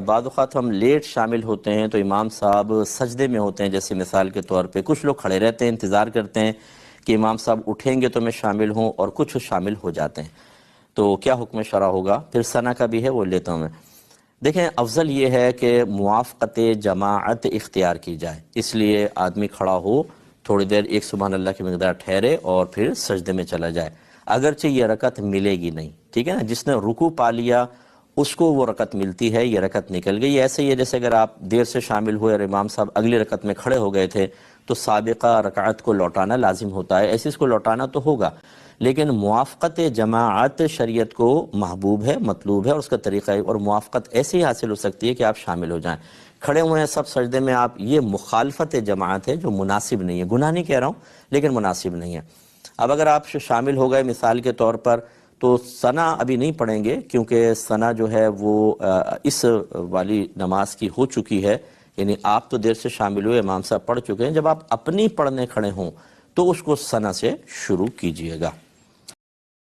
بعض اوقات ہم لیٹ شامل ہوتے ہیں تو امام صاحب سجدے میں ہوتے ہیں، جیسے مثال کے طور پہ کچھ لوگ کھڑے رہتے ہیں، انتظار کرتے ہیں کہ امام صاحب اٹھیں گے تو میں شامل ہوں، اور کچھ شامل ہو جاتے ہیں، تو کیا حکم شرع ہوگا؟ پھر ثنا کا بھی ہے، وہ لیتا ہوں میں۔ دیکھیں، افضل یہ ہے کہ موافقت جماعت اختیار کی جائے، اس لیے آدمی کھڑا ہو، تھوڑی دیر ایک سبحان اللہ کی مقدار ٹھہرے اور پھر سجدے میں چلا جائے، اگرچہ یہ رکعت ملے گی نہیں، ٹھیک ہے نا؟ جس نے رکوع پا لیا اس کو وہ رکعت ملتی ہے، یہ رکعت نکل گئی۔ ایسے ہی ہے جیسے اگر آپ دیر سے شامل ہوئے اور امام صاحب اگلی رکعت میں کھڑے ہو گئے تھے تو سابقہ رکعت کو لوٹانا لازم ہوتا ہے، ایسے اس کو لوٹانا تو ہوگا، لیکن موافقت جماعت شریعت کو محبوب ہے، مطلوب ہے، اور اس کا طریقہ ہے، اور موافقت ایسے ہی حاصل ہو سکتی ہے کہ آپ شامل ہو جائیں۔ کھڑے ہوئے ہیں سب سجدے میں، آپ، یہ مخالفت جماعت ہے جو مناسب نہیں ہے، گناہ نہیں کہہ رہا ہوں لیکن مناسب نہیں ہے۔ اب اگر آپ شامل ہو گئے مثال کے طور پر تو ثنا ابھی نہیں پڑھیں گے، کیونکہ ثنا جو ہے وہ اس والی نماز کی ہو چکی ہے، یعنی آپ تو دیر سے شامل ہوئے، امام صاحب پڑھ چکے ہیں، جب آپ اپنی پڑھنے کھڑے ہوں تو اس کو ثنا سے شروع کیجئے گا۔